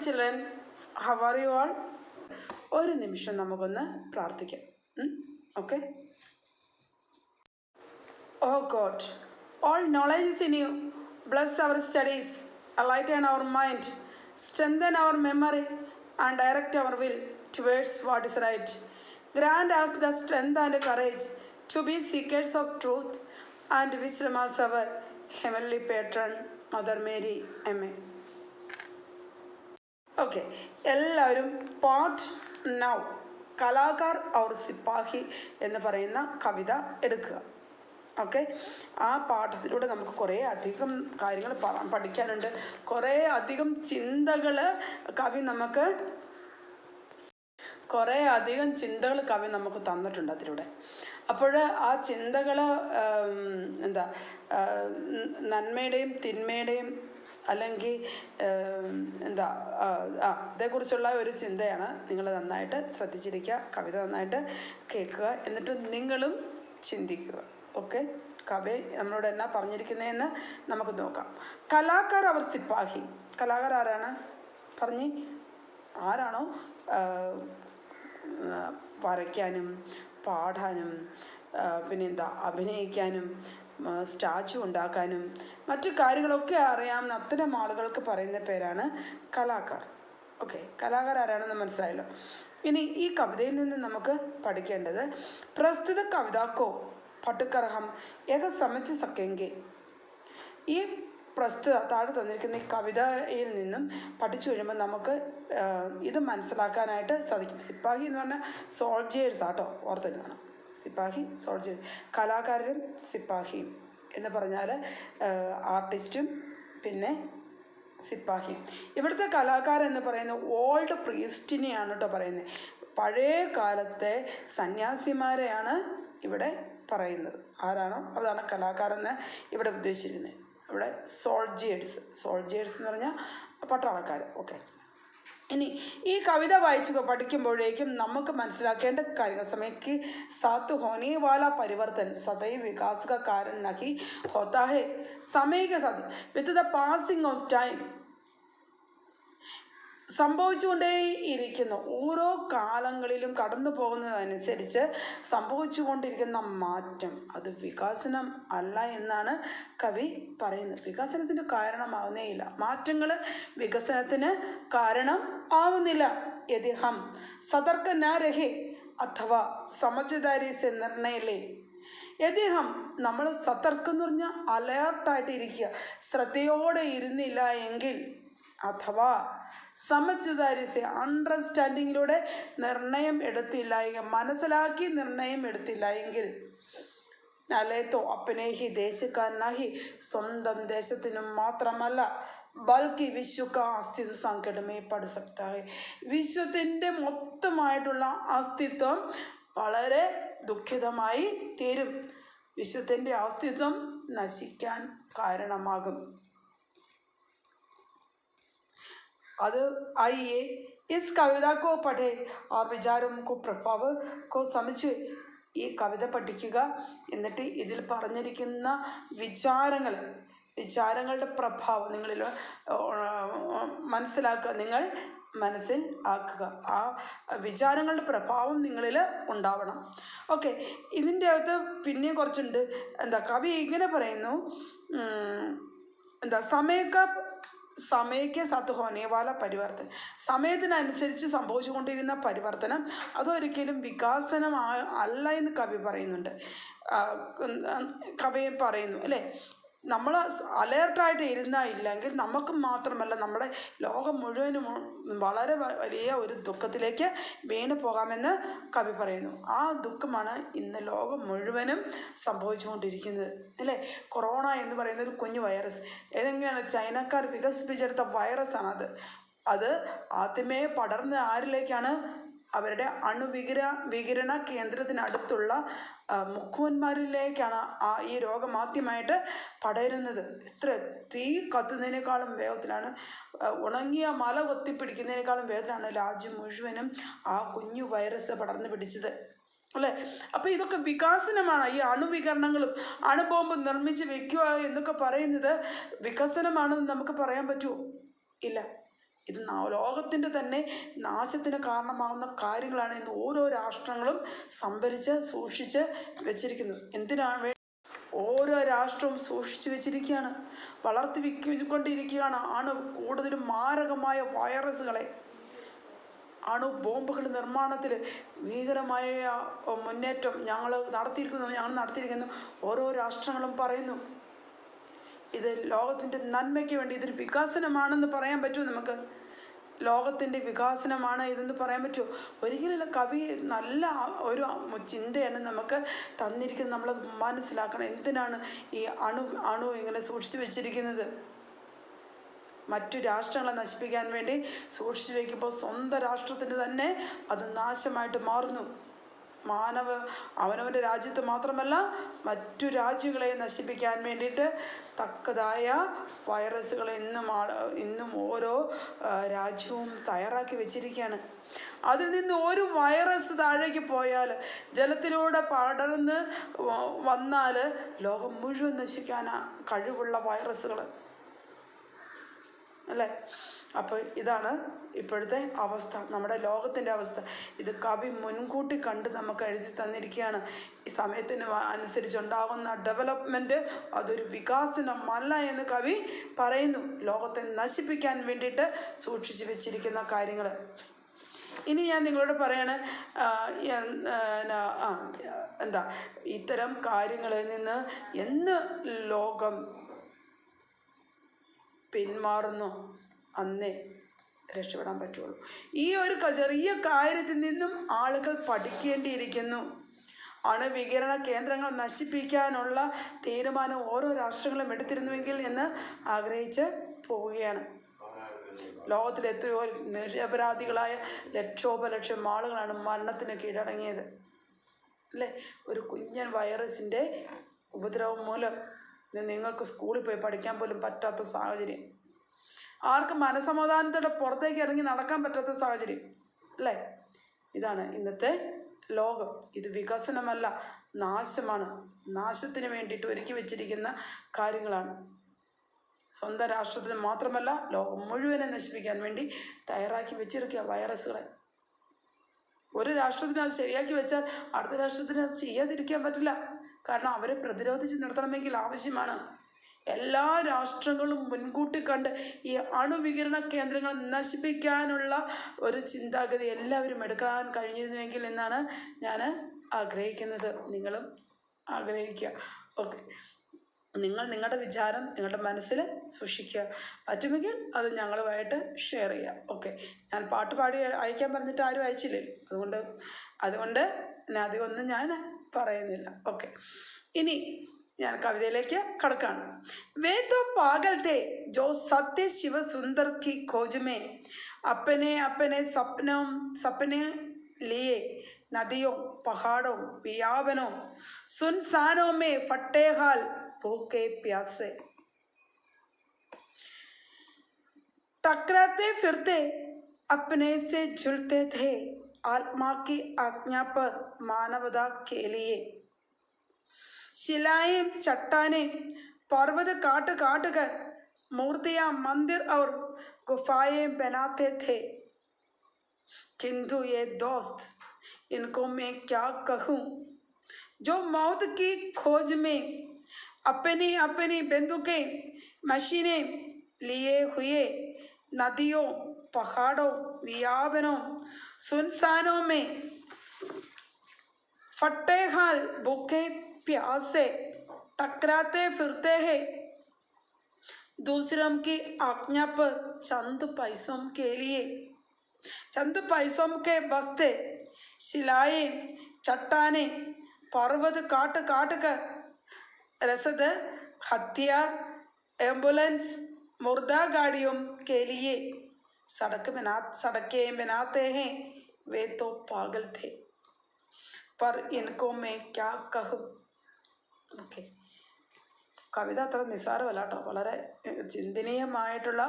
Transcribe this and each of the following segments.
children. How are you all? ഒരു നിമിഷം നമുക്കൊന്ന് പ്രാർത്ഥിക്കാം. Okay? Oh God, all knowledge is in you. Bless our studies, enlighten our mind, strengthen our memory, and direct our will towards what is right. Grant us the strength and courage to be seekers of truth and wisdom as our heavenly patron, Mother Mary. Amen. Okay, എല്ലാവരും part now കലാകാർ our സിപ്പാഹി എന്ന് പറയുന്ന കവിത എടുക്കുക. Okay, ആ പാഠത്തിലൂടെ നമുക്ക് കുറേ അധികം കാര്യങ്ങൾ പഠിക്കാനുണ്ട്. കുറേ അധികം ചിന്തകൾ കവി നമുക്ക് തന്നിട്ടുണ്ട് അതിലൂടെ. അപ്പോൾ ആ ചിന്തകൾ നന്മയുടെയും തിന്മയുടെയും അല്ലെങ്കിൽ അതേക്കുറിച്ചുള്ള ഒരു ചിന്തയാണ്. നിങ്ങൾ നന്നായിട്ട് ശ്രദ്ധിച്ചിരിക്കുക, കവിത നന്നായിട്ട് കേൾക്കുക, എന്നിട്ട് നിങ്ങളും ചിന്തിക്കുക. ഓക്കെ, കവി നമ്മളോട് എന്നാ പറഞ്ഞിരിക്കുന്നതെന്ന് നമുക്ക് നോക്കാം. കലാകാർ അവർ സിപ്പാഹി. കലാകാർ ആരാണ്? ആരാണോ വരയ്ക്കാനും പാടാനും അഭിനയിക്കാനും സ്റ്റാച്ചു ഉണ്ടാക്കാനും മറ്റു കാര്യങ്ങളൊക്കെ അറിയാവുന്ന അത്തരം ആളുകൾക്ക് പറയുന്ന പേരാണ് കലാകാർ. ഓക്കെ, കലാകാർ ആരാണെന്ന് മനസ്സിലായല്ലോ. ഇനി ഈ കവിതയിൽ നിന്ന് നമുക്ക് പഠിക്കേണ്ടത് പ്രസ്തുത കവിതാക്കോ പട്ടുക്കർ ഏക സമച്ച് സക്കെങ്കെ. ഈ പ്രസ്തുത താഴെ തന്നിരിക്കുന്ന ഈ കവിതയിൽ നിന്നും പഠിച്ചു കഴിയുമ്പോൾ നമുക്ക് ഇത് മനസ്സിലാക്കാനായിട്ട് സാധിക്കും. സിപ്പാഹി എന്ന് പറഞ്ഞാൽ സോൾജിയേഴ്സ് ആട്ടോ, ഓർത്തിട്ടാണ്. സിപ്പാഹി സോൾജിയേഴ്സ്, കലാകാരരും സിപ്പാഹിയും എന്ന് പറഞ്ഞാൽ ആർട്ടിസ്റ്റും പിന്നെ സിപ്പാഹി. ഇവിടുത്തെ കലാകാരൻ എന്ന് പറയുന്നത് ഓൾഡ് പ്രീസ്റ്റിനെയാണ് കേട്ടോ പറയുന്നത്. പഴയ കാലത്തെ സന്യാസിമാരെയാണ് ഇവിടെ പറയുന്നത്. ആരാണോ അതാണ് കലാകാരെന്ന് ഇവിടെ ഉദ്ദേശിച്ചിരുന്നത്. ഇവിടെ സോൾജിയേഴ്സ് എന്ന് പറഞ്ഞാൽ പട്ടാളക്കാർ. ഓക്കെ, ഇനി ഈ കവിത പഠിക്കുമ്പോഴേക്കും നമുക്ക് മനസ്സിലാക്കേണ്ട കാര്യങ്ങൾ സമയക്ക് സാത്ത് ഹോനെ വാല പരിവർത്തൻ സദൈവ് വികാസ് കാ കാരണം നഹി ഹോത്താ ഹൈ. സമയ के साथ with the passing of time സംഭവിച്ചുകൊണ്ടേയിരിക്കുന്നു. ഓരോ കാലങ്ങളിലും കടന്നു പോകുന്നതനുസരിച്ച് സംഭവിച്ചുകൊണ്ടിരിക്കുന്ന മാറ്റം അത് വികസനം അല്ല എന്നാണ് കവി പറയുന്നത്. വികസനത്തിന് കാരണമാവുന്നേയില്ല, മാറ്റങ്ങൾ വികസനത്തിന് കാരണം ആവുന്നില്ല. യദി ഹം സതർക്ക ന രഹേ അഥവാ സമജ്ദാരി സെ നിർണയ ലേ. യദി ഹം നമ്മൾ സതർക്ക് എന്ന് പറഞ്ഞാൽ അലേർട്ടായിട്ട് ഇരിക്കുക, ശ്രദ്ധയോടെ ഇരുന്നില്ല എങ്കിൽ, അഥവാ സമജ്ദാരിസെ അണ്ടർസ്റ്റാൻഡിങ്ങിലൂടെ നിർണയം എടുത്തില്ല എങ്കിൽ, മനസ്സിലാക്കി നിർണയം എടുത്തില്ല എങ്കിൽ, അലേത്തോ അപ്പനെ ഹി ദേശക്കാരനാഹി, സ്വന്തം ദേശത്തിനും മാത്രമല്ല ബൽക്കി വിശ്വക അസ്തിത്വ സങ്കടമേ പട് സക്താ ഹൈ. വിശ്വത്തിൻ്റെ മൊത്തമായിട്ടുള്ള അസ്തിത്വം വളരെ ദുഃഖിതമായി തീരും. വിശ്വത്തിൻ്റെ അസ്തിത്വം നശിക്കാൻ കാരണമാകും. അത് आइए इस कविता को पढ़े और विचारों को प्रभाव को समझे. ഈ കവിത പഠിക്കുക, എന്നിട്ട് ഇതിൽ പറഞ്ഞിരിക്കുന്ന വിചാരങ്ങളുടെ പ്രഭാവം നിങ്ങളിൽ മനസ്സിലാക്കുക, നിങ്ങൾ മനസ്സിൽ ആക്കുക. ആ വിചാരങ്ങളുടെ പ്രഭാവം നിങ്ങളിൽ ഉണ്ടാവണം. ഓക്കെ, ഇതിൻ്റെ അകത്ത് പിന്നെയും കുറച്ചുണ്ട്. കവി ഇങ്ങനെ പറയുന്നു, സമയക്ക് സാത്ത് ഹോനെ വാല പരിവർത്തനം. സമയത്തിനനുസരിച്ച് സംഭവിച്ചുകൊണ്ടിരുന്ന പരിവർത്തനം അതൊരിക്കലും വികാസനം അല്ല എന്ന് കവി പറയുന്നുണ്ട്. കവി പറയുന്നു അല്ലേ, നമ്മൾ അലേർട്ടായിട്ട് ഇല്ലെങ്കിൽ നമുക്ക് മാത്രമല്ല നമ്മുടെ ലോകം മുഴുവനും വളരെ വലിയ ഒരു ദുഃഖത്തിലേക്ക് വീണു പോകാമെന്ന് കവി പറയുന്നു. ആ ദുഃഖമാണ് ഇന്ന് ലോകം മുഴുവനും സംഭവിച്ചുകൊണ്ടിരിക്കുന്നത് അല്ലേ. കൊറോണ എന്ന് പറയുന്ന ഒരു കുഞ്ഞു വൈറസ്, ഏതെങ്കിലാണ് ചൈനക്കാർ വികസിപ്പിച്ചെടുത്ത വൈറസാണ് അത് ആദ്യമേ പടർന്ന് ആരിലേക്കാണ്? അവരുടെ വികിരണ കേന്ദ്രത്തിനടുത്തുള്ള മുക്കുവന്മാരിലേക്കാണ് ഈ രോഗം ആദ്യമായിട്ട് പടരുന്നത്. തീ കത്തുന്നതിനേക്കാളും വേഗത്തിലാണ്, ഉണങ്ങിയ മല കൊത്തിപ്പിടിക്കുന്നതിനേക്കാളും വേഗത്തിലാണ് രാജ്യം മുഴുവനും ആ കുഞ്ഞു വൈറസ് പടർന്നു പിടിച്ചത് അല്ലേ. അപ്പോൾ ഇതൊക്കെ വികസനമാണ്. ഈ അണുവികരണങ്ങളും അണുബോംബ് നിർമ്മിച്ച് വെക്കുക എന്നൊക്കെ പറയുന്നത് വികസനമാണെന്ന് നമുക്ക് പറയാൻ പറ്റുമോ? ഇല്ല. ഇത് ലോകത്തിൻ്റെ തന്നെ നാശത്തിന് കാരണമാകുന്ന കാര്യങ്ങളാണ് ഇന്ന് ഓരോ രാഷ്ട്രങ്ങളും സംഭരിച്ച് സൂക്ഷിച്ച് വെച്ചിരിക്കുന്നത്. എന്തിനാണ്? ഓരോ രാഷ്ട്രവും സൂക്ഷിച്ചു വെച്ചിരിക്കുകയാണ്, വളർത്തിക്കൊണ്ടിരിക്കുകയാണ് കൂടുതലും മാരകമായ വൈറസുകളെ. ബോംബുകൾ നിർമ്മാണത്തിൽ ഭീകരമായ മുന്നേറ്റം ഞങ്ങൾ നടത്തിയിരിക്കുന്നു ഓരോ രാഷ്ട്രങ്ങളും പറയുന്നു. ഇത് ലോകത്തിൻ്റെ നന്മയ്ക്ക് വേണ്ടി ഇതൊരു വികസനമാണെന്ന് പറയാൻ പറ്റുമോ നമുക്ക്? ലോകത്തിൻ്റെ വികാസനമാണ് ഇതെന്ന് പറയാൻ പറ്റുമോ? ഒരിക്കലും കവി നല്ല ഒരു ചിന്തയാണ് നമുക്ക് തന്നിരിക്കുന്നത്. നമ്മളത് മനസ്സിലാക്കണം. എന്തിനാണ് ഈ അണു ഇങ്ങനെ സൂക്ഷിച്ചു വെച്ചിരിക്കുന്നത്? മറ്റു രാഷ്ട്രങ്ങളെ നശിപ്പിക്കാൻ വേണ്ടി സൂക്ഷിച്ചു വയ്ക്കുമ്പോൾ സ്വന്തം രാഷ്ട്രത്തിന് തന്നെ അത് നാശമായിട്ട് മാറുന്നു. അവനവൻ്റെ രാജ്യത്ത് മാത്രമല്ല മറ്റു രാജ്യങ്ങളെ നശിപ്പിക്കാൻ വേണ്ടിയിട്ട് തക്കതായ വൈറസുകൾ ഇന്നും ഓരോ രാജ്യവും തയ്യാറാക്കി വെച്ചിരിക്കുകയാണ്. അതിൽ നിന്ന് ഒരു വൈറസ് താഴേക്ക് പോയാൽ, ജലത്തിലൂടെ പടർന്ന് വന്നാൽ ലോകം മുഴുവൻ നശിക്കാൻ കഴിവുള്ള വൈറസുകൾ അല്ലേ? അപ്പോൾ ഇതാണ് ഇപ്പോഴത്തെ അവസ്ഥ, നമ്മുടെ ലോകത്തിൻ്റെ അവസ്ഥ. ഇത് കവി മുൻകൂട്ടി കണ്ട് നമുക്ക് എഴുതി തന്നിരിക്കുകയാണ്. ഈ സമയത്തിന് അനുസരിച്ചുണ്ടാകുന്ന ഡെവലപ്മെൻറ്റ് അതൊരു വികാസനമല്ല എന്ന് കവി പറയുന്നു. ലോകത്തെ നശിപ്പിക്കാൻ വേണ്ടിയിട്ട് സൂക്ഷിച്ചു വെച്ചിരിക്കുന്ന കാര്യങ്ങൾ. ഇനി ഞാൻ നിങ്ങളോട് പറയാണ്, ഇത്തരം കാര്യങ്ങളിൽ നിന്ന് എന്ന് ലോകം പിന്മാറുന്നു അന്നേ രക്ഷപ്പെടാൻ പറ്റുള്ളൂ. ഈ ഒരു ചെറിയ കാര്യത്തിൽ നിന്നും ആളുകൾ പഠിക്കേണ്ടിയിരിക്കുന്നു. അണുവികിരണ കേന്ദ്രങ്ങൾ നശിപ്പിക്കാനുള്ള തീരുമാനം ഓരോ രാഷ്ട്രങ്ങളും എടുത്തിരുന്നുവെങ്കിൽ എന്ന് ആഗ്രഹിച്ച് പോവുകയാണ്. ലോകത്തിൽ എത്രയോ നിരപരാധികളായ ലക്ഷോപലക്ഷം ആളുകളാണ് മരണത്തിന് കീഴടങ്ങിയത് അല്ലേ? ഒരു കുഞ്ഞൻ വൈറസിൻ്റെ ഉപദ്രവം മൂലം നിങ്ങൾക്ക് സ്കൂളിൽ പോയി പഠിക്കാൻ പോലും പറ്റാത്ത സാഹചര്യം, ആർക്കും മനസമാധാനത്തോടെ പുറത്തേക്ക് ഇറങ്ങി നടക്കാൻ പറ്റാത്ത സാഹചര്യം അല്ലേ? ഇതാണ് ഇന്നത്തെ ലോകം. ഇത് വികസനമല്ല, നാശമാണ്. നാശത്തിന് വേണ്ടിയിട്ട് ഒരുക്കി വെച്ചിരിക്കുന്ന കാര്യങ്ങളാണ്. സ്വന്തം രാഷ്ട്രത്തിന് മാത്രമല്ല ലോകം മുഴുവനെ നശിപ്പിക്കാൻ വേണ്ടി തയ്യാറാക്കി വെച്ചിരിക്കുക വൈറസുകളെ. ഒരു രാഷ്ട്രത്തിന് അത് ശരിയാക്കി വെച്ചാൽ അടുത്ത രാഷ്ട്രത്തിന് അത് ചെയ്യാതിരിക്കാൻ പറ്റില്ല. കാരണം അവരെ പ്രതിരോധിച്ച് നിർത്തണമെങ്കിൽ ആവശ്യമാണ്. എല്ലാ രാഷ്ട്രങ്ങളും മുൻകൂട്ടി കണ്ട് ഈ അണുവികിരണ കേന്ദ്രങ്ങൾ നശിപ്പിക്കാനുള്ള ഒരു ചിന്താഗതി എല്ലാവരും എടുക്കാൻ കഴിഞ്ഞിരുന്നുവെങ്കിൽ എന്നാണ് ഞാൻ ആഗ്രഹിക്കുന്നത്. നിങ്ങളും ആഗ്രഹിക്കുക. ഓക്കെ, നിങ്ങളുടെ വിചാരം നിങ്ങളുടെ മനസ്സിൽ സൂക്ഷിക്കുക. പറ്റുമെങ്കിൽ അത് ഞങ്ങളുമായിട്ട് ഷെയർ ചെയ്യുക. ഓക്കെ, ഞാൻ പാട്ട് പാടി അയക്കാൻ പറഞ്ഞിട്ട് ആരും അയച്ചില്ലല്ലോ, അതുകൊണ്ട് അധികമൊന്നും ഞാൻ പറയുന്നില്ല. ഓക്കെ, ഇനി ഞാൻ കവിതയിലേക്ക് കടക്കാണ്. വേ തോ പാഗൽ थे जो सत्य शिव सुंदर की खोज में अपने अपने सपने लिए नदियों पहाड़ों बियावनों सुनसानों में फटे हाल भूखे प्यासे टकराते फिरते अपने से झुलते थे आत्मा की आज्ञा पर मानवता के लिए। शिलाएं चट्टाने पर्वत काट काट कर मूर्तियां मंदिर और गुफाएं बनाते थे, किंतु ये दोस्त इनको मैं क्या कहूँ, जो मौत की खोज में अपनी अपनी बंदूकें मशीनें लिए हुए नदियों पहाड़ों बियावनों सुनसानों में फटे हाल भूखे प्यासे टकराते फिरते हैं दूसरों की आज्ञा पर चंद पैसों के लिए, चंद पैसों के बस्ते शिलाएं चट्टाने पर्वत काट काट कर रसद हथियार एम्बुलेंस मुर्दा गाड़ियों के लिए सड़कें बनाते हैं। वे तो पागल थे पर इनको मैं क्या कहूँ. ഓക്കെ, കവിത അത്ര നിസ്സാരമല്ല കേട്ടോ, വളരെ ചിന്തനീയമായിട്ടുള്ള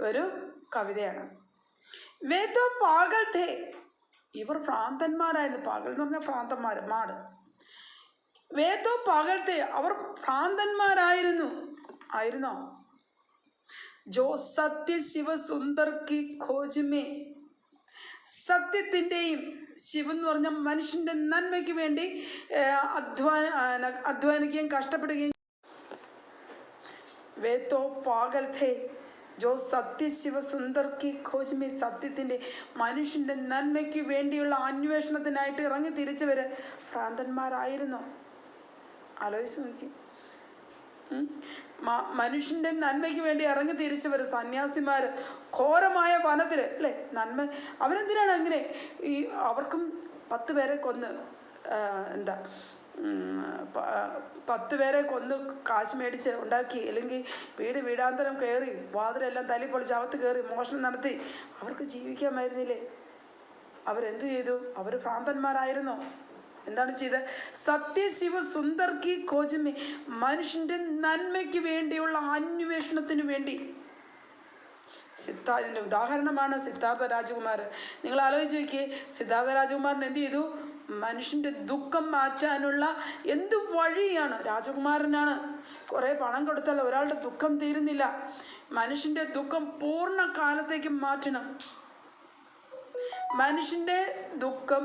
ഒരു കവിതയാണ്. വേ തോ പാഗൽ ഥേ, ഇവർ ഭ്രാന്തന്മാരായിരുന്നു. പാഗൽ എന്ന് പറഞ്ഞാൽ ഭ്രാന്തന്മാർ, മാട്. വേ തോ പാഗൽ ഥേ, അവർ ഭ്രാന്തന്മാരായിരുന്നോ? ജോ സത്യ ശിവ സുന്ദർ കി ഖോജ് മേ, സത്യത്തിൻ്റെയും ശിവൻ എന്ന് പറഞ്ഞാൽ മനുഷ്യൻ്റെ നന്മയ്ക്ക് വേണ്ടി അധ്വാനിക്കുകയും കഷ്ടപ്പെടുകയും വേ തോ പാഗൽ ഥേ ജോ സത്യ ശിവ സുന്ദർ കി ഖോജ് മേ, സത്യത്തിൻ്റെ മനുഷ്യൻ്റെ നന്മയ്ക്ക് വേണ്ടിയുള്ള അന്വേഷണത്തിനായിട്ട് ഇറങ്ങി തിരിച്ചവർ ഭ്രാന്തന്മാരായിരുന്നു. ആലോചിച്ച് നോക്കി. മനുഷ്യൻ്റെ നന്മയ്ക്ക് വേണ്ടി ഇറങ്ങി തിരിച്ചവർ സന്യാസിമാർ ഘോരമായ വനത്തിൽ അല്ലേ നന്മ. അവരെന്തിനാണ് അങ്ങനെ ഈ അവർക്കും 10 പേരെ കൊന്ന് എന്താ 10 പേരെ കൊന്ന് കാശ് മേടിച്ച് ഉണ്ടാക്കി, അല്ലെങ്കിൽ വീടാന്തരം കയറി വാതിലെല്ലാം തല്ലിപ്പൊളിച്ച് അകത്ത് കയറി മോഷണം നടത്തി അവർക്ക് ജീവിക്കാമായിരുന്നില്ലേ? അവരെന്തു ചെയ്തു? അവർ ഭ്രാന്തന്മാരായിരുന്നു. എന്താണ് ചെയ്തത്? സത്യശിവ സുന്ദർ കി ഖോജ് മേ, മനുഷ്യൻ്റെ നന്മയ്ക്ക് വേണ്ടിയുള്ള അന്വേഷണത്തിന് വേണ്ടി. ഇതിൻ്റെ ഉദാഹരണമാണ് സിദ്ധാർത്ഥ രാജകുമാരൻ. നിങ്ങൾ ആലോചിച്ച് നോക്കിയേ, സിദ്ധാർത്ഥ രാജകുമാരൻ എന്ത് ചെയ്തു? മനുഷ്യൻ്റെ ദുഃഖം മാറ്റാനുള്ള എന്ത് വഴിയാണ്? രാജകുമാരനാണ്, കുറേ പണം കൊടുത്താൽ ഒരാളുടെ ദുഃഖം തീരുന്നില്ല. മനുഷ്യൻ്റെ ദുഃഖം പൂർണ്ണ കാലത്തേക്ക് മാറ്റണം. മനുഷ്യൻ്റെ ദുഃഖം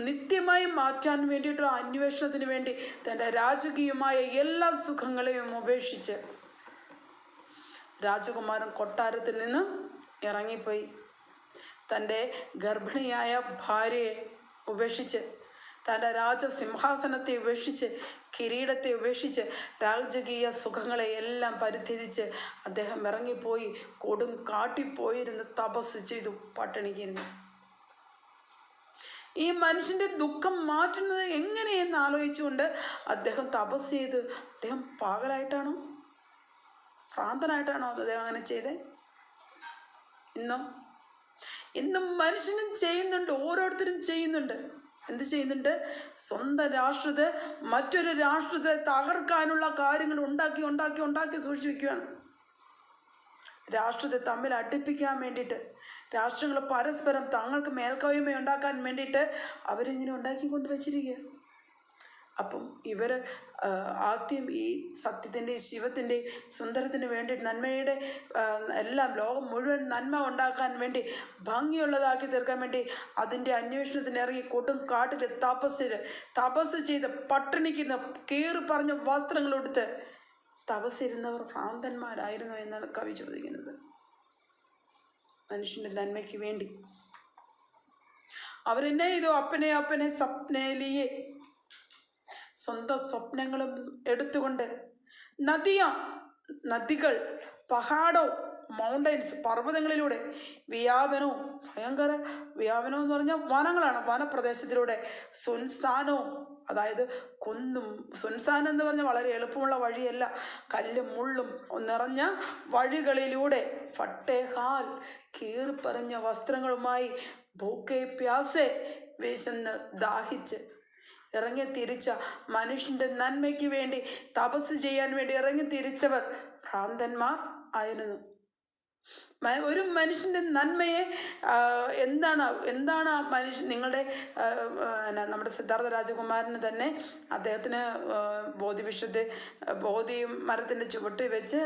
നിത്യമായി മാറ്റാൻ വേണ്ടിയിട്ടുള്ള അന്വേഷണത്തിന് വേണ്ടി തൻ്റെ രാജകീയമായ എല്ലാ സുഖങ്ങളെയും ഉപേക്ഷിച്ച് രാജകുമാരൻ കൊട്ടാരത്തിൽ നിന്ന് ഇറങ്ങിപ്പോയി. തൻ്റെ ഗർഭിണിയായ ഭാര്യയെ ഉപേക്ഷിച്ച്, തൻ്റെ രാജസിംഹാസനത്തെ ഉപേക്ഷിച്ച്, കിരീടത്തെ ഉപേക്ഷിച്ച്, രാജകീയ സുഖങ്ങളെ എല്ലാം പരിത്യജിച്ച് അദ്ദേഹം ഇറങ്ങിപ്പോയി കൊടും കാട്ടിപ്പോയിരുന്ന് തപസ് ചെയ്തു, പട്ടിണിക്കിരുന്നു. ഈ മനുഷ്യൻ്റെ ദുഃഖം മാറ്റുന്നത് എങ്ങനെയെന്ന് ആലോചിച്ചുകൊണ്ട് അദ്ദേഹം തപസ് ചെയ്ത്. അദ്ദേഹം പാഗലായിട്ടാണോ, ഭ്രാന്തനായിട്ടാണോ അദ്ദേഹം അങ്ങനെ ചെയ്തേ? ഇന്നും മനുഷ്യനും ചെയ്യുന്നുണ്ട്, ഓരോരുത്തരും ചെയ്യുന്നുണ്ട്. എന്ത് ചെയ്യുന്നുണ്ട്? സ്വന്തം രാഷ്ട്രത്തെ മറ്റൊരു രാഷ്ട്രത്തെ തകർക്കാനുള്ള കാര്യങ്ങൾ ഉണ്ടാക്കി സൂക്ഷിച്ചു വയ്ക്കുകയാണ്. രാഷ്ട്രത്തെ തമ്മിൽ അടുപ്പിക്കാൻ വേണ്ടിയിട്ട്, രാഷ്ട്രങ്ങൾ പരസ്പരം തങ്ങൾക്ക് മേൽക്കോയ്മ ഉണ്ടാക്കാൻ വേണ്ടിയിട്ട് അവരിങ്ങനെ ഉണ്ടാക്കിക്കൊണ്ട് വച്ചിരിക്കുക. അപ്പം ഇവർ ആദ്യം ഈ സത്യത്തിൻ്റെയും ശിവത്തിൻ്റെയും സുന്ദരത്തിന് വേണ്ടിയിട്ട്, നന്മയുടെ എല്ലാം ലോകം മുഴുവൻ നന്മ ഉണ്ടാക്കാൻ വേണ്ടി, ഭംഗിയുള്ളതാക്കി തീർക്കാൻ വേണ്ടി അതിൻ്റെ അന്വേഷണത്തിന് ഇറങ്ങി കൊടും കാട്ടിൽ തപസ് ചെയ്ത് പട്ടിണിക്കുന്ന കീറി പറഞ്ഞ വസ്ത്രങ്ങളെടുത്ത് തപസ്സിരുന്നവർ ഭ്രാന്തന്മാരായിരുന്നു എന്നാണ് കവി ചോദിക്കുന്നത്. മനുഷ്യൻ്റെ നന്മയ്ക്ക് വേണ്ടി അവരെന്നെ ചെയ്തു? അപ്പനെ സ്വപ്നേലിയെ, സ്വന്തം സ്വപ്നങ്ങളും എടുത്തുകൊണ്ട് നദികൾ, പഹാഡോ, മൗണ്ടൻസ്, പർവ്വതങ്ങളിലൂടെ ഭയങ്കര വ്യാപനം എന്ന് പറഞ്ഞാൽ വനങ്ങളാണ്, വനപ്രദേശത്തിലൂടെ സുൻസാനവും, അതായത് കുന്നും. സുൻസാൻ എന്ന് പറഞ്ഞാൽ വളരെ എളുപ്പമുള്ള വഴിയല്ല, കല്ലും മുള്ളും നിറഞ്ഞ വഴികളിലൂടെ ഫട്ടേഹാൽ കീറിപ്പറഞ്ഞ വസ്ത്രങ്ങളുമായി ഭൂക്കെ പ്യാസെ വിശന്ന് ദാഹിച്ച് ഇറങ്ങി തിരിച്ച മനുഷ്യൻ്റെ നന്മയ്ക്ക് വേണ്ടി തപസ് ചെയ്യാൻ വേണ്ടി ഇറങ്ങി തിരിച്ചവർ ഭ്രാന്തന്മാർ ആയിരുന്നു. ഒരു മനുഷ്യൻ്റെ നന്മയെ എന്താണ് നിങ്ങളുടെ നമ്മുടെ സിദ്ധാർത്ഥ രാജകുമാരന് തന്നെ അദ്ദേഹത്തിന് ബോധി മരത്തിൻ്റെ ചുവട്ടിൽ വെച്ച്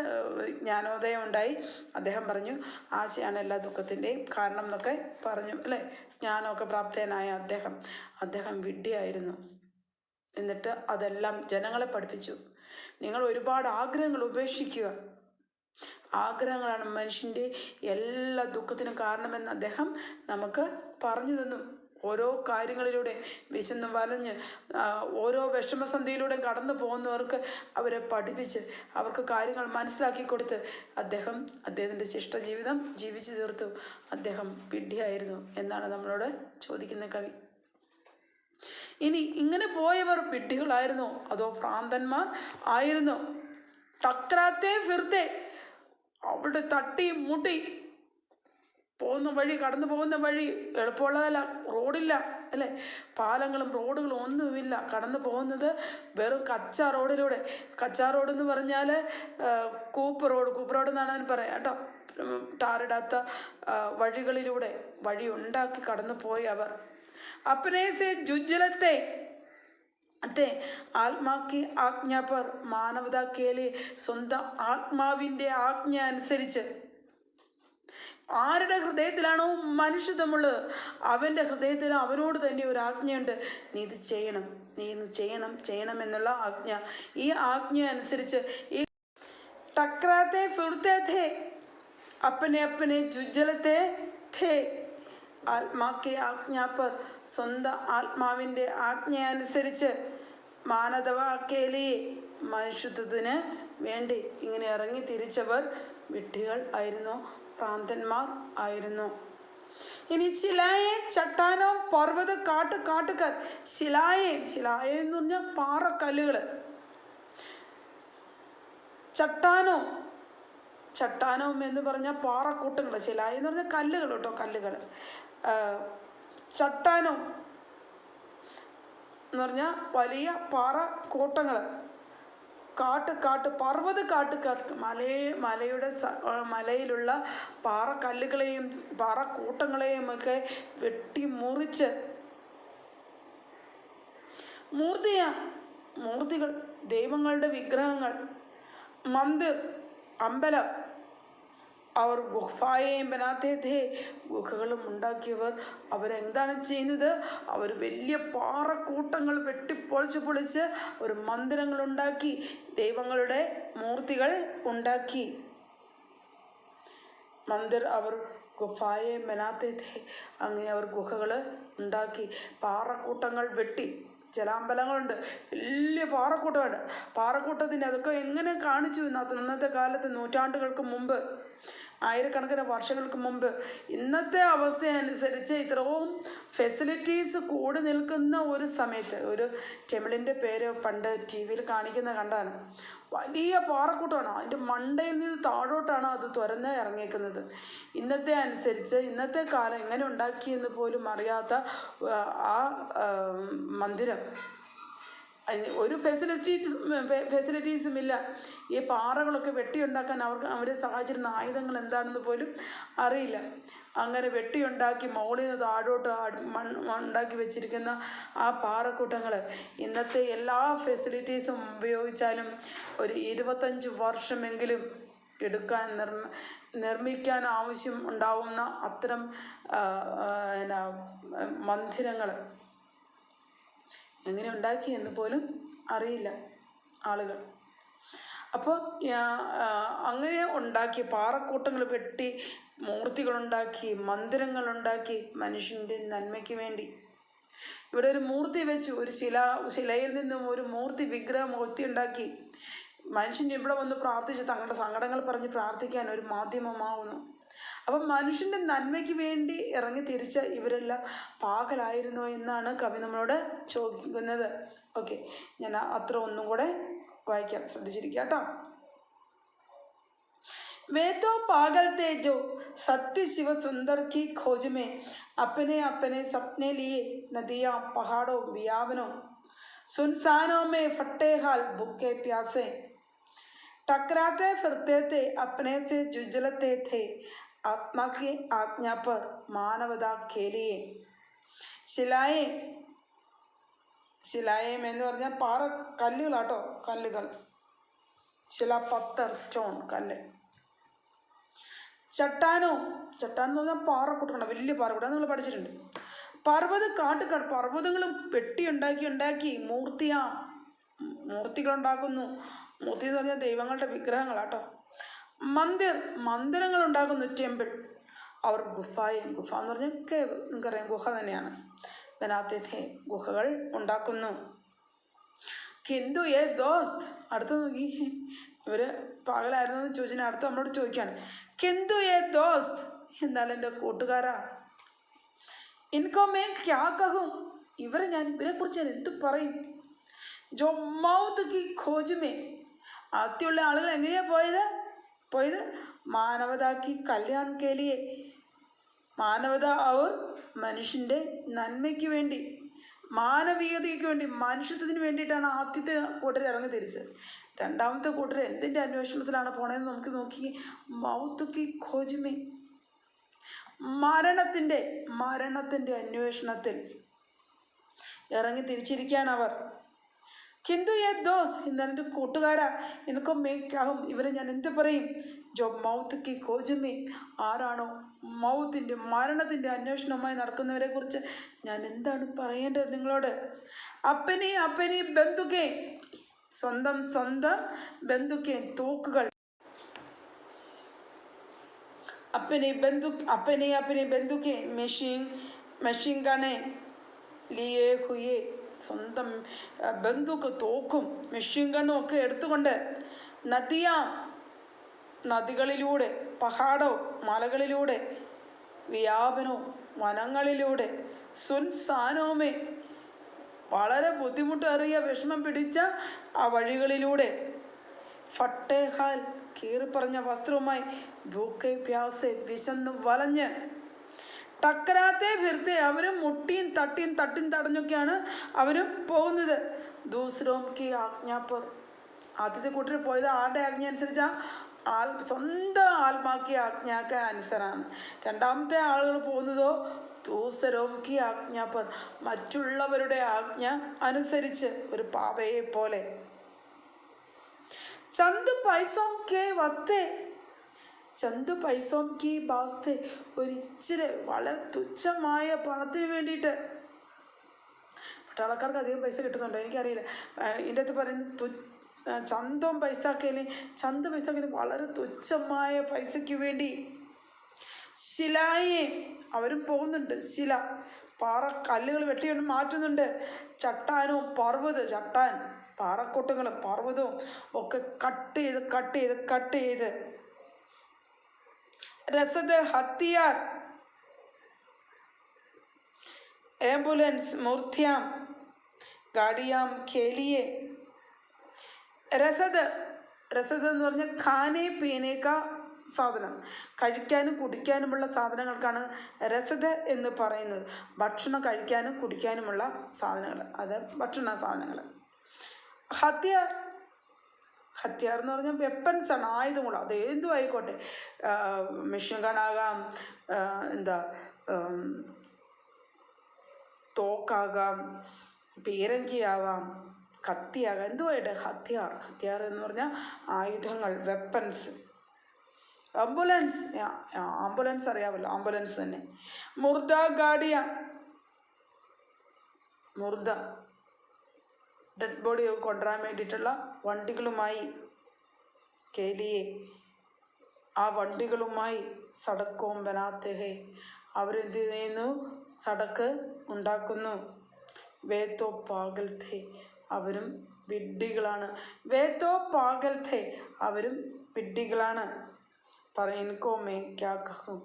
ജ്ഞാനോദയം ഉണ്ടായി. അദ്ദേഹം പറഞ്ഞു, ആശയാണ് എല്ലാ ദുഃഖത്തിൻ്റെയും കാരണം എന്നൊക്കെ പറഞ്ഞു അല്ലേ. ജ്ഞാനമൊക്കെ പ്രാപ്തനായ അദ്ദേഹം വിഡ്ഢിയായിരുന്നു. എന്നിട്ട് അതെല്ലാം ജനങ്ങളെ പഠിപ്പിച്ചു. നിങ്ങൾ ഒരുപാട് ആഗ്രഹങ്ങൾ ഉപേക്ഷിക്കുക. ആഗ്രഹങ്ങളാണ് മനുഷ്യൻ്റെ എല്ലാ ദുഃഖത്തിനും കാരണമെന്ന് അദ്ദേഹം നമുക്ക് പറഞ്ഞു തന്നു. ഓരോ കാര്യങ്ങളിലൂടെ വിശന്ന് വലഞ്ഞ് ഓരോ വിഷമസന്ധിയിലൂടെ കടന്നു പോകുന്നവർക്ക് അവരെ പഠിപ്പിച്ച് അവർക്ക് കാര്യങ്ങൾ മനസ്സിലാക്കി കൊടുത്ത് അദ്ദേഹത്തിൻ്റെ ശിഷ്ടജീവിതം ജീവിച്ചു തീർത്തു. അദ്ദേഹം വിഡ്ഢിയായിരുന്നു എന്നാണ് നമ്മളോട് ചോദിക്കുന്ന കവി. ഇനി ഇങ്ങനെ പോയവർ വിഡ്ഢികളായിരുന്നോ അതോ ഭ്രാന്തന്മാർ ആയിരുന്നോ? ടക്രാത്തെ ഫിർത്തെ, അവിടെ തട്ടി മുട്ടി കടന്നു പോകുന്ന വഴി എളുപ്പമുള്ളതല്ല, റോഡില്ല അല്ലേ, പാലങ്ങളും റോഡുകളും ഒന്നുമില്ല. കടന്നു പോകുന്നത് വെറും കച്ചാ റോഡിലൂടെ. കച്ചാ റോഡ് എന്ന് പറഞ്ഞാൽ കൂപ്പ് റോഡ് എന്നാണ് അതിന് പറയാം കേട്ടോ. ടാറിടാത്ത വഴികളിലൂടെ വഴി ഉണ്ടാക്കി കടന്നു പോയി അവർ. अपने से जुज्जलते ആത്മാക്കി ആജ്ഞ പർ, മാനവത കേലി, സ്വന്തം ആത്മാവിൻ്റെ ആജ്ഞ അനുസരിച്ച് ആരുടെ ഹൃദയത്തിലാണോ മനുഷ്യത്വമുള്ളത് അവൻ്റെ ഹൃദയത്തിൽ അവനോട് തന്നെ ഒരു ആജ്ഞയുണ്ട്, നീ ഇത് ചെയ്യണം, നീ ഇത് ചെയ്യണം ചെയ്യണം എന്നുള്ള ആജ്ഞ. ഈ ആജ്ഞ അനുസരിച്ച് ഈ ടക്രാത്തെ ഫിർത്തെ थे अपने अपने जुज्जलते थे ആത്മാക്കെ ആജ്ഞാപ്പർ സ്വന്തം ആത്മാവിൻ്റെ ആജ്ഞ അനുസരിച്ച് മാനവതാക്കേലിയെ മനുഷ്യത്വത്തിന് വേണ്ടി ഇങ്ങനെ ഇറങ്ങി തിരിച്ചവർ വിഡ്ഢികൾ ആയിരുന്നു, ഭ്രാന്തന്മാർ ആയിരുന്നു. ഇനി ശിലായെ ചട്ടാനോ പർവ്വത കാട്ടുകാർ. ശിലായെ എന്ന് പറഞ്ഞാൽ പാറക്കല്ലുകൾ. ചട്ടാനോ എന്ന് പറഞ്ഞാൽ പാറക്കൂട്ടങ്ങൾ. ശിലായ എന്ന് പറഞ്ഞാൽ കല്ലുകൾ കേട്ടോ, കല്ലുകൾ. ചട്ടാനോ എന്ന് പറഞ്ഞാൽ വലിയ പാറക്കൂട്ടങ്ങൾ. പർവ്വത കാട്ടുകാർക്ക് മലയിലുള്ള പാറക്കല്ലുകളെയും പാറക്കൂട്ടങ്ങളെയും ഒക്കെ വെട്ടി മുറിച്ച് മൂർത്തികൾ, ദൈവങ്ങളുടെ വിഗ്രഹങ്ങൾ, മന്ദിർ, അമ്പലം, അവർ ഗുഫായേയും ബനാത്തേ ഗുഹകളും ഉണ്ടാക്കിയവർ അവരെന്താണ് ചെയ്യുന്നത്? അവർ വലിയ പാറക്കൂട്ടങ്ങൾ പൊളിച്ച് ഒരു മന്ദിരങ്ങൾ ഉണ്ടാക്കി, ദൈവങ്ങളുടെ മൂർത്തികൾ ഉണ്ടാക്കി. മന്ദിർ അവർ ഗുഫായെ ബനാത്തേ അങ്ങനെ അവർ ഗുഹകൾ ഉണ്ടാക്കി, പാറക്കൂട്ടങ്ങൾ വെട്ടി. ചില അമ്പലങ്ങളുണ്ട് വലിയ പാറക്കൂട്ടമുണ്ട്. പാറക്കൂട്ടത്തിൻ്റെ അതൊക്കെ എങ്ങനെ കാണിച്ചു ഇന്നത്തെ കാലത്ത്, നൂറ്റാണ്ടുകൾക്ക് മുമ്പ്, ആയിരക്കണക്കിന് വർഷങ്ങൾക്ക് മുമ്പ്. ഇന്നത്തെ അവസ്ഥ അനുസരിച്ച് ഇത്രയും ഫെസിലിറ്റീസ് കൂടി നിൽക്കുന്ന ഒരു സമയത്ത് ഒരു ടെമ്പിളിൻ്റെ പേര് പണ്ട് ടി വിയിൽ കാണിക്കുന്ന കണ്ടാണ്. വലിയ പാറക്കൂട്ടമാണ്, അതിൻ്റെ മണ്ടയിൽ നിന്ന് താഴോട്ടാണ് അത് തുറന്ന് ഇറങ്ങിയേക്കുന്നത്. ഇന്നത്തെ അനുസരിച്ച് ഇന്നത്തെ കാലം എങ്ങനെ ഉണ്ടാക്കിയെന്ന് പോലും അറിയാത്ത ആ മന്ദിരം, ഒരു ഫെസിലിറ്റീസും ഇല്ല. ഈ പാറകളൊക്കെ വെട്ടിയുണ്ടാക്കാൻ അവരെ സഹായിച്ചിരുന്ന ആയുധങ്ങൾ എന്താണെന്ന് പോലും അറിയില്ല. അങ്ങനെ വെട്ടിയുണ്ടാക്കി മുകളിൽ നിന്ന് താഴോട്ട് ഉണ്ടാക്കി വെച്ചിരിക്കുന്ന ആ പാറക്കൂട്ടങ്ങൾ ഇന്നത്തെ എല്ലാ ഫെസിലിറ്റീസും ഉപയോഗിച്ചാലും ഒരു 25 വർഷമെങ്കിലും നിർമ്മിക്കാൻ ആവശ്യം ഉണ്ടാവുന്ന അത്തരം മന്ദിരങ്ങൾ എങ്ങനെ ഉണ്ടാക്കി എന്ന് പോലും അറിയില്ല ആളുകൾ. അപ്പോൾ അങ്ങനെ ഉണ്ടാക്കി പാറക്കൂട്ടങ്ങൾ വെട്ടി മൂർത്തികളുണ്ടാക്കി, മന്ദിരങ്ങളുണ്ടാക്കി മനുഷ്യൻ്റെ നന്മയ്ക്ക് വേണ്ടി. ഇവിടെ ഒരു മൂർത്തി വെച്ചു, ഒരു ശിലയിൽ നിന്നും ഒരു വിഗ്രഹമൂർത്തി ഉണ്ടാക്കി. മനുഷ്യൻ ഇവിടെ വന്ന് പ്രാർത്ഥിച്ച് തങ്ങളുടെ സങ്കടങ്ങൾ പറഞ്ഞ് പ്രാർത്ഥിക്കാൻ ഒരു മാധ്യമമാവുന്നു. അപ്പം മനുഷ്യൻ്റെ നന്മയ്ക്ക് വേണ്ടി ഇറങ്ങി തിരിച്ച ഇവരെല്ലാം പാകലായിരുന്നോ എന്നാണ് കവി നമ്മളോട് ചോദിക്കുന്നത്. ഓക്കെ, ഞാൻ അത്ര ഒന്നും കൂടെ വായിക്കാം, ശ്രദ്ധിച്ചിരിക്കുക കേട്ടോ. वे तो पागल थे जो सत्य शिव सुंदर की खोज में अपने अपने सपने लिए नदियाँ, पहाड़ों, बियावनों, सुनसानों में फट्टे हाल भूखे प्यासे टकराते फिरते थे, अपने से जुझलते थे, आत्मा की आज्ञा पर मानवता के लिए. ശിലായം എന്ന് പറഞ്ഞാൽ കല്ലുകളാട്ടോ, കല്ലുകൾ. ശില, പത്തർ, സ്റ്റോൺ, കല്ല്. ചട്ടാനോ എന്ന് പറഞ്ഞാൽ പാറക്കൂട്ടം, വലിയ പാറക്കൂട്ടം നിങ്ങൾ പഠിച്ചിട്ടുണ്ട്. പർവ്വതങ്ങളും വെട്ടിയുണ്ടാക്കി മൂർത്തികളുണ്ടാക്കുന്നു. മൂർത്തി എന്ന് പറഞ്ഞാൽ ദൈവങ്ങളുടെ വിഗ്രഹങ്ങളാട്ടോ. മന്ദിരങ്ങൾ ഉണ്ടാക്കുന്നു, ടെമ്പിൾ. അവർ ഗുഫ എന്ന് പറഞ്ഞാൽ കേവ്, നിങ്ങൾക്കറിയാം, ഗുഹ തന്നെയാണ്. ബനാത്തേ ഗുഹകൾ ഉണ്ടാക്കുന്നു. കിന്തു യേസ് ദോസ്ത്, അടുത്ത് നോക്കി, ഇവര് പകലായിരുന്നു ചോദിച്ചാൽ അടുത്ത് നമ്മളോട് ചോദിക്കാണ്, കിന്തു യേസ് ദോസ്ത്, എന്നാൽ എൻ്റെ കൂട്ടുകാരാ, ഇൻകോ മേ ക്യാ കഹും, ഇവരെ കുറിച്ച് ഞാൻ എന്ത് പറയും. ജോ മൗത്ത് കി ഖോജ് മേ, ആദ്യമുള്ള ആളുകൾ എങ്ങനെയാ പോയത് മാനവതാക്കി കല്യാൺ കേലിയെ, മാനവത അവർ മനുഷ്യൻ്റെ നന്മയ്ക്ക് വേണ്ടി, മാനവികതയ്ക്ക് വേണ്ടി, മനുഷ്യത്വത്തിന് വേണ്ടിയിട്ടാണ് ആദ്യത്തെ കൂട്ടർ ഇറങ്ങി തിരിച്ചത്. രണ്ടാമത്തെ കൂട്ടർ എന്തിൻ്റെ അന്വേഷണത്തിലാണ് പോണതെന്ന് നമുക്ക് നോക്കി. മൗത്തുക്കി ഖോജ്മേ, മരണത്തിൻ്റെ അന്വേഷണത്തിൽ ഇറങ്ങി തിരിച്ചിരിക്കുകയാണ് അവർ. കിന്തു യേ ദോസ്, എന്നാൽ എൻ്റെ കൂട്ടുകാരാ, എനിക്കോ മേക്കാകും, ഇവരെ ഞാൻ എന്ത് പറയും? ജോ മൗത്ത് കി ഖോജ്, ആരാണോ മൗത്തിൻ്റെ മരണത്തിൻ്റെ അന്വേഷണവുമായി നടക്കുന്നവരെ കുറിച്ച് ഞാൻ എന്താണ് പറയേണ്ടത് നിങ്ങളോട്? അപ്പനെ അപ്പനെ ബന്ധുക്കെ, സ്വന്തം സ്വന്തം ബന്ധുക്കെ, തോക്കുകൾ, अपने अपने बंधु के मशीन गने लिए हुए, സ്വന്തം ബന്ധുക്ക് തോക്കും മെഷീൻ ഗണ്ണും ഒക്കെ എടുത്തുകൊണ്ട് നദികളിലൂടെ, പഹാഡോ മലകളിലൂടെ, വ്യാപനോ വനങ്ങളിലൂടെ, സുൻസാനോമേ വളരെ ബുദ്ധിമുട്ടേറിയ വിഷമം പിടിച്ച ആ വഴികളിലൂടെ, ഫട്ടേഹാൽ കീറിപ്പറഞ്ഞ വസ്ത്രവുമായി, ഭൂക്കെ പ്യാസെ വിശന്ന് വലഞ്ഞ്, ടക്കരാത്തെ ഫിർത്തെ അവരും മുട്ടിയും തട്ടിയും തടഞ്ഞൊക്കെയാണ് അവരും പോകുന്നത്. ദൂസരോം കി ആജ്ഞാപ്പർ, ആദ്യത്തെ കൂട്ടർ പോയത് ആരുടെ ആജ്ഞ അനുസരിച്ചാ? സ്വന്തം ആത്മാക്കി ആജ്ഞാക്ക അനുസരാണ്. രണ്ടാമത്തെ ആളുകൾ പോകുന്നതോ ദൂസരോം കി ആജ്ഞാപ്പർ, മറ്റുള്ളവരുടെ ആജ്ഞ അനുസരിച്ച്, ഒരു പാവയെ പോലെ. ചന്ത് പൈസോം കെ വസ്തേ, ചന്ത് പൈസോം കി ബാസ്തേ, ഒരിച്ചിരി വളരെ തുച്ഛമായ പണത്തിന് വേണ്ടിയിട്ട്. പട്ടാളക്കാർക്ക് അധികം പൈസ കിട്ടുന്നുണ്ടോ എനിക്കറിയില്ല. ഇതിൻ്റെ അകത്ത് പറയുന്നത് ചന്തോം പൈസക്കയില്, ചന്ത് പൈസക്കയില് വളരെ തുച്ഛമായ പൈസയ്ക്ക് വേണ്ടി. ശിലായെ അവരും പോകുന്നുണ്ട്, ശില പാറ കല്ലുകൾ വെട്ടിക്കൊണ്ട് മാറ്റുന്നുണ്ട്. ചട്ടാനും ചട്ടാൻ പാറക്കൂട്ടങ്ങളും പർവ്വതവും ഒക്കെ കട്ട് ചെയ്ത് രസദ് ഹത്തിയാർ ആംബുലൻസ് മൂർത്തിയാം ഗാഡിയാം ഖേലിയെ. രസദ് എന്ന് പറഞ്ഞാൽ ഖാനെ പീനേക്ക സാധനം, കഴിക്കാനും കുടിക്കാനുമുള്ള സാധനങ്ങൾക്കാണ് രസദ് എന്ന് പറയുന്നത്. ഭക്ഷണം കഴിക്കാനും കുടിക്കാനുമുള്ള സാധനങ്ങൾ, അത് ഭക്ഷണ സാധനങ്ങൾ. ഹത്യാർ എന്ന് പറഞ്ഞാൽ വെപ്പൻസ് ആണ്, ആയുധങ്ങൾ. അത് എന്തും ആയിക്കോട്ടെ, മെഷീൻ ഗണ്ണാകാം, തോക്കാകാം, പീരങ്കിയാവാം, കത്തിയാകാം, എന്തുമായിട്ട് ഹത്യാർ എന്ന് പറഞ്ഞാൽ ആയുധങ്ങൾ, വെപ്പൻസ്. ആംബുലൻസ് അറിയാമല്ലോ, ആംബുലൻസ് തന്നെ. മുർദ ഗാഡിയ, ഡെഡ് ബോഡി കൊണ്ടുവരാൻ വേണ്ടിയിട്ടുള്ള വണ്ടികളുമായി, കേലിയെ ആ വണ്ടികളുമായി. സടക്കോം ബനാത്തെ ഹേ, അവരെന്ത് ചെയ്യുന്നു? സടക്ക് ഉണ്ടാക്കുന്നു. വേത്തോ പാഗൽ ഥേ, അവരും വിഡ്ഢികളാണ്. വേത്തോ പാഗൽ ഥേ, അവരും വിഡ്ഢികളാണ്. പറയൻകോ മേ ക്യാ കഹും,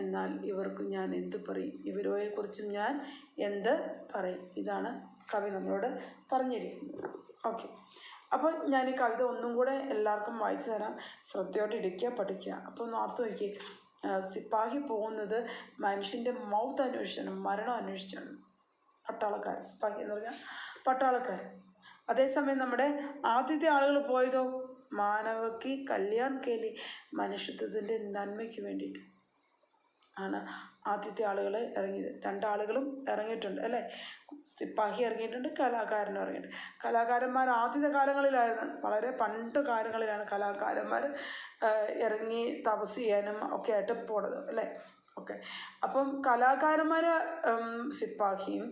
എന്നാൽ ഇവർക്ക് ഞാൻ എന്ത് പറയും? ഇവരെക്കുറിച്ചും ഞാൻ എന്ത് പറയും? ഇതാണ് കവി നമ്മളോട് പറഞ്ഞിരിക്കുന്നത്. ഓക്കെ, അപ്പോൾ ഞാൻ ഈ കവിത ഒന്നും കൂടെ എല്ലാവർക്കും വായിച്ചു തരാം. ശ്രദ്ധയോടെ ഇടിക്കുക, പഠിക്കുക. അപ്പോൾ ഒന്ന് ഓർത്ത് നോക്കിയേ, സിപ്പാഹി പോകുന്നത് മനുഷ്യൻ്റെ മൗത്ത് അന്വേഷിച്ചാണ്, മരണം അന്വേഷിച്ചാണ്. പട്ടാളക്കാർ, സിപ്പാഹി എന്ന് പറഞ്ഞാൽ പട്ടാളക്കാർ. അതേസമയം നമ്മുടെ ആദ്യത്തെ ആളുകൾ പോയതോ മാനവക്ക് കല്യാൺ കേലി, മനുഷ്യത്വത്തിൻ്റെ നന്മയ്ക്ക് വേണ്ടിയിട്ട് ആണ് ആദ്യത്തെ ആളുകൾ ഇറങ്ങിയത്. രണ്ടാളുകളും ഇറങ്ങിയിട്ടുണ്ട് അല്ലേ? സിപ്പാഹി ഇറങ്ങിയിട്ടുണ്ട്, കലാകാരനും ഇറങ്ങിയിട്ടുണ്ട്. കലാകാരന്മാർ ആദ്യത്തെ കാലങ്ങളിലായിരുന്നു, വളരെ പണ്ട് കാലങ്ങളിലാണ് കലാകാരന്മാർ ഇറങ്ങി തപസ് ചെയ്യാനും ഒക്കെ ആയിട്ട് പോണത് അല്ലേ? ഓക്കെ, അപ്പം കലാകാരന്മാർ സിപ്പാഹിയും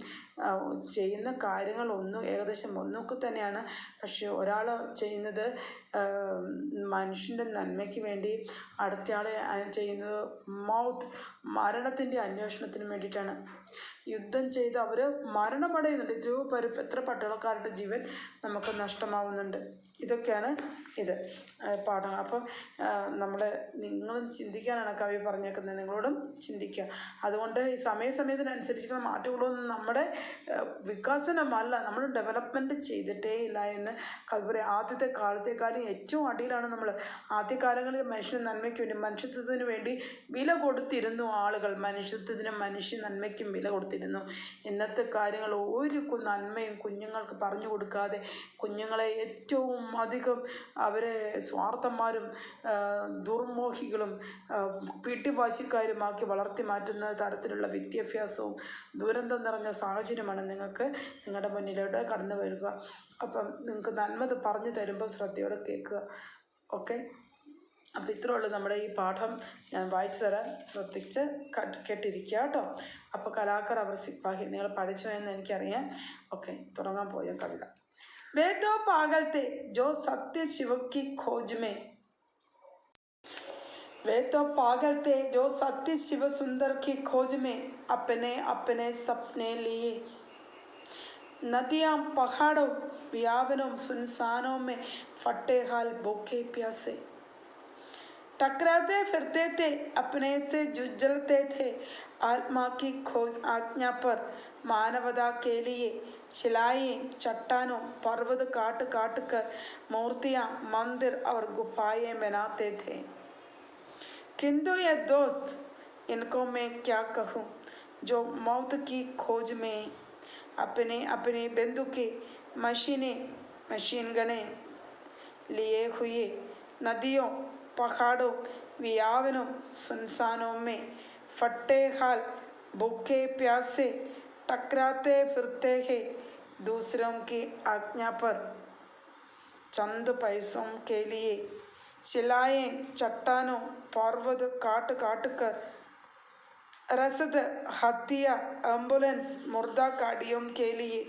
ചെയ്യുന്ന കാര്യങ്ങളൊന്നും ഏകദേശം ഒന്നൊക്കെ തന്നെയാണ്. പക്ഷേ ഒരാൾ ചെയ്യുന്നത് മനുഷ്യൻ്റെ നന്മയ്ക്ക് വേണ്ടി, അടുത്തയാൾ ചെയ്യുന്നത് മരണത്തിൻ്റെ അന്വേഷണത്തിന് വേണ്ടിയിട്ടാണ്. യുദ്ധം ചെയ്ത് അവർ മരണമടയുന്നുണ്ട്. എത്ര പട്ടാളക്കാരുടെ ജീവൻ നമുക്ക് നഷ്ടമാവുന്നുണ്ട്. ഇതൊക്കെയാണ് പാഠം. അപ്പം നിങ്ങളും ചിന്തിക്കാനാണ് കവി പറഞ്ഞേക്കുന്നത്, നിങ്ങളോടും ചിന്തിക്കുക. അതുകൊണ്ട് ഈ സമയത്തിനനുസരിച്ചുള്ള മാറ്റങ്ങളൊന്നും നമ്മുടെ വികസനമല്ല, നമ്മൾ ഡെവലപ്മെൻറ്റ് ചെയ്തിട്ടേ ഇല്ല എന്ന് കവി പറയും. ആദ്യത്തെ കാലത്തേക്കാളും ഏറ്റവും അടിയിലാണ് നമ്മൾ. ആദ്യകാലങ്ങളിൽ മനുഷ്യ നന്മയ്ക്ക് വേണ്ടി, മനുഷ്യത്വത്തിന് വേണ്ടി വില കൊടുത്തിരുന്നു ആളുകൾ. മനുഷ്യത്വത്തിനും മനുഷ്യ നന്മയ്ക്കും വില കൊടുത്തിരുന്നു. ഇന്നത്തെ കാര്യങ്ങൾ ഒരു നന്മയും കുഞ്ഞുങ്ങൾക്ക് പറഞ്ഞു കൊടുക്കാതെ, കുഞ്ഞുങ്ങളെ ഏറ്റവും അധികം അവരെ സ്വാർത്ഥന്മാരും ദുർമോഹികളും പിടിവാശിക്കാരുമാക്കി വളർത്തി മാറ്റുന്ന തരത്തിലുള്ള വിദ്യാഭ്യാസവും ദുരന്തം നിറഞ്ഞ സാഹചര്യം സാഹചര്യമാണ് നിങ്ങൾക്ക് നിങ്ങളുടെ മുന്നിലൂടെ കടന്നു വരിക. അപ്പം നിങ്ങൾക്ക് നന്മ പറഞ്ഞു തരുമ്പോൾ ശ്രദ്ധയോടെ കേൾക്കുക. ഓക്കെ, അപ്പോൾ ഇത്രേ ഉള്ളൂ നമ്മുടെ ഈ പാഠം. ഞാൻ വായിച്ചു തരാൻ ശ്രദ്ധിച്ച് കേട്ടിരിക്കുക കേട്ടോ. അപ്പോൾ കലാകാർ അവർ സിപ്പാഹി നിങ്ങൾ പഠിച്ചോ എന്ന് എനിക്കറിയാം. ഓക്കെ, തുടങ്ങാൻ പോയ കവിത. वे तो पागल थे जो सत्य शिव की खोज में, वे तो पागल थे जो सत्य शिव सुंदर की खोज में अपने अपने सपने लिए। नदियाँ पहाड़ों बियावनों सुनसानों में फटे हाल भूखे प्यासे टकराते फिरते थे, अपने से जुझलते थे। आत्मा की खोज आज्ञा पर मानवता के लिए शिलाएं चट्टानों पर्वत काट काट कर मूर्तियाँ मंदिर और गुफाएं बनाते थे। किंतु ये दोस्त इनको मैं क्या कहूँ, जो मौत की खोज में अपने अपने बंदूकें मशीन गने लिए हुए नदियों पहाड़ों बियावनों सुनसानों में फटे हाल भूखे प्यासे टकराते फिरते हैं दूसरों की आज्ञा पर। चंद पैसों के लिए शिलाएं चट्टानों पर्वत काट काट कर रसद हत्या एम्बुलेंस मुर्दा गाड़ियों के लिए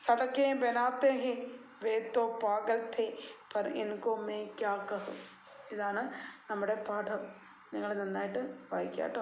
सड़कें बनाते हैं। वे तो पागल थे पर इनको मैं क्या कहूँ. ഇതാണ് നമ്മുടെ പാഠം. നിങ്ങൾ നന്നായിട്ട് വായിക്കുക കേട്ടോ.